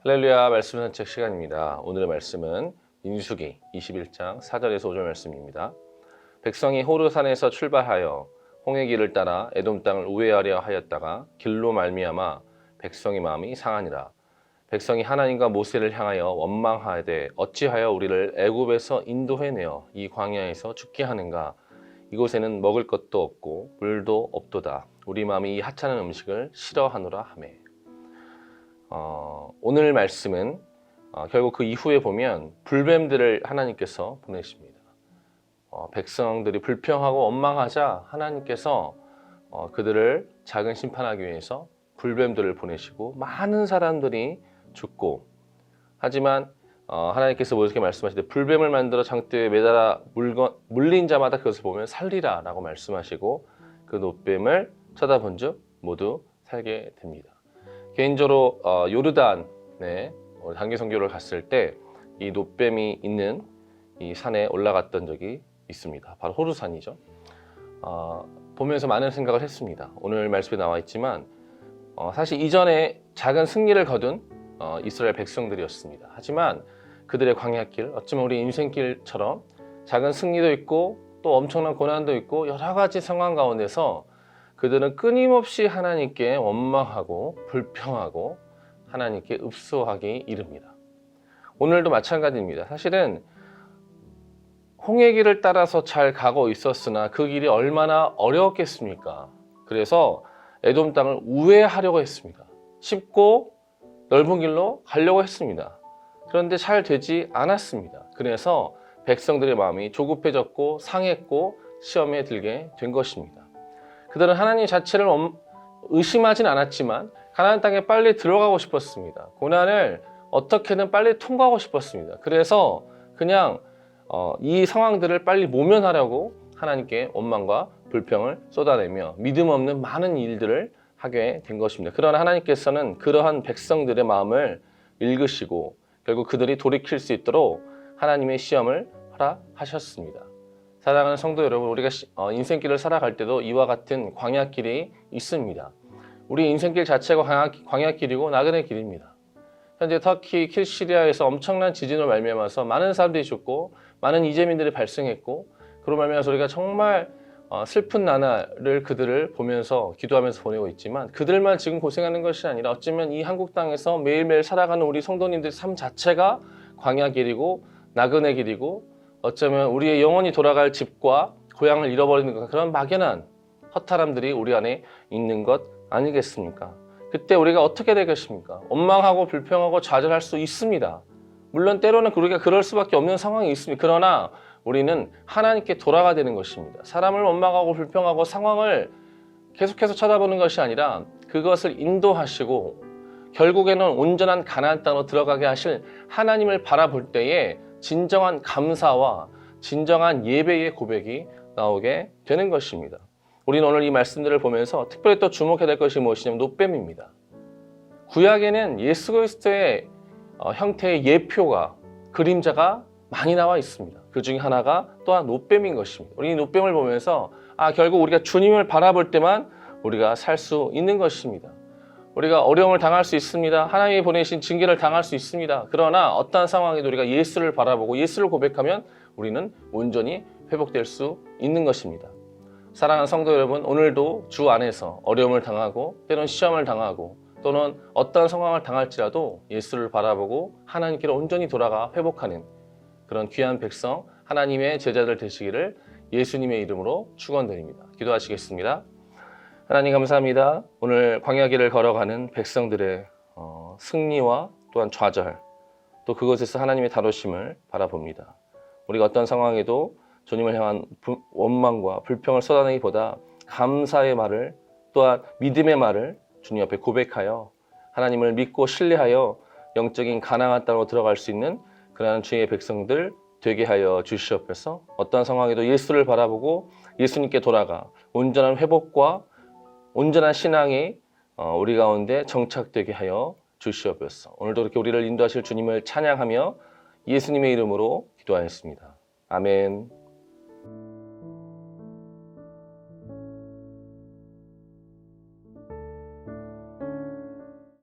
할렐루야. 말씀 산책 시간입니다. 오늘의 말씀은 민수기 21장 4절에서 5절 말씀입니다. 백성이 호르산에서 출발하여 홍해 길을 따라 에돔 땅을 우회하려 하였다가 길로 말미암아 백성의 마음이 상하니라. 백성이 하나님과 모세를 향하여 원망하되 어찌하여 우리를 애굽에서 인도해내어 이 광야에서 죽게 하는가. 이곳에는 먹을 것도 없고 물도 없도다. 우리 마음이 이 하찮은 음식을 싫어하노라 하매. 오늘 말씀은 결국 그 이후에 보면 불뱀들을 하나님께서 보내십니다. 백성들이 불평하고 원망하자 하나님께서 그들을 작은 심판하기 위해서 불뱀들을 보내시고 많은 사람들이 죽고, 하지만 하나님께서 이렇게 말씀하시되 불뱀을 만들어 장대에 매달아 물린 자마다 그것을 보면 살리라 라고 말씀하시고 그 놋뱀을 쳐다본 즉 모두 살게 됩니다. 개인적으로 요르단에 단기 선교를 갔을 때 이 놋뱀이 있는 이 산에 올라갔던 적이 있습니다. 바로 호르산이죠. 보면서 많은 생각을 했습니다. 오늘 말씀에 나와 있지만 사실 이전에 작은 승리를 거둔 이스라엘 백성들이었습니다. 하지만 그들의 광야길, 어쩌면 우리 인생길처럼 작은 승리도 있고 또 엄청난 고난도 있고 여러 가지 상황 가운데서 그들은 끊임없이 하나님께 원망하고 불평하고 하나님께 읍소하기 이릅니다. 오늘도 마찬가지입니다. 사실은 홍해 길을 따라서 잘 가고 있었으나 그 길이 얼마나 어려웠겠습니까? 그래서 에돔 땅을 우회하려고 했습니다. 쉽고 넓은 길로 가려고 했습니다. 그런데 잘 되지 않았습니다. 그래서 백성들의 마음이 조급해졌고 상했고 시험에 들게 된 것입니다. 그들은 하나님 자체를 의심하진 않았지만 가나안 땅에 빨리 들어가고 싶었습니다. 고난을 어떻게든 빨리 통과하고 싶었습니다. 그래서 그냥 이 상황들을 빨리 모면하려고 하나님께 원망과 불평을 쏟아내며 믿음 없는 많은 일들을 하게 된 것입니다. 그러나 하나님께서는 그러한 백성들의 마음을 읽으시고 결국 그들이 돌이킬 수 있도록 하나님의 시험을 허락하셨습니다. 사랑하는 성도 여러분, 우리가 인생길을 살아갈 때도 이와 같은 광야길이 있습니다. 우리 인생길 자체가 광야길이고 나그네 길입니다. 현재 터키 킬시리아에서 엄청난 지진으로 말미암아서 많은 사람들이 죽고 많은 이재민들이 발생했고, 그로 말미암아서 우리가 정말 슬픈 나날을 그들을 보면서 기도하면서 보내고 있지만 그들만 지금 고생하는 것이 아니라 어쩌면 이 한국 땅에서 매일매일 살아가는 우리 성도님들의 삶 자체가 광야길이고 나그네 길이고, 어쩌면 우리의 영원히 돌아갈 집과 고향을 잃어버리는 그런 막연한 허탈함들이 우리 안에 있는 것 아니겠습니까? 그때 우리가 어떻게 되겠습니까? 원망하고 불평하고 좌절할 수 있습니다. 물론 때로는 우리가 그럴 수밖에 없는 상황이 있습니다. 그러나 우리는 하나님께 돌아가야 되는 것입니다. 사람을 원망하고 불평하고 상황을 계속해서 쳐다보는 것이 아니라 그것을 인도하시고 결국에는 온전한 가나안 땅으로 들어가게 하실 하나님을 바라볼 때에 진정한 감사와 진정한 예배의 고백이 나오게 되는 것입니다. 우리는 오늘 이 말씀들을 보면서 특별히 또 주목해야 될 것이 무엇이냐면 놋뱀입니다. 구약에는 예수 그리스도의 형태의 예표가, 그림자가 많이 나와 있습니다. 그 중에 하나가 또한 놋뱀인 것입니다. 우리 이 놋뱀을 보면서 결국 우리가 주님을 바라볼 때만 우리가 살 수 있는 것입니다. 우리가 어려움을 당할 수 있습니다. 하나님이 보내신 징계를 당할 수 있습니다. 그러나 어떠한 상황에도 우리가 예수를 바라보고 예수를 고백하면 우리는 온전히 회복될 수 있는 것입니다. 사랑하는 성도 여러분, 오늘도 주 안에서 어려움을 당하고 때로는 시험을 당하고 또는 어떠한 상황을 당할지라도 예수를 바라보고 하나님께로 온전히 돌아가 회복하는 그런 귀한 백성, 하나님의 제자들 되시기를 예수님의 이름으로 축원드립니다. 기도하시겠습니다. 하나님 감사합니다. 오늘 광야길을 걸어가는 백성들의 승리와 또한 좌절, 또 그것에서 하나님의 다루심을 바라봅니다. 우리가 어떤 상황에도 주님을 향한 원망과 불평을 쏟아내기보다 감사의 말을, 또한 믿음의 말을 주님 앞에 고백하여 하나님을 믿고 신뢰하여 영적인 가나안 땅으로 들어갈 수 있는 그러한 주의 백성들 되게 하여 주시옵소서. 어떤 상황에도 예수를 바라보고 예수님께 돌아가 온전한 회복과 온전한 신앙이 우리 가운데 정착되게 하여 주시옵소서. 오늘도 이렇게 우리를 인도하실 주님을 찬양하며 예수님의 이름으로 기도하였습니다. 아멘.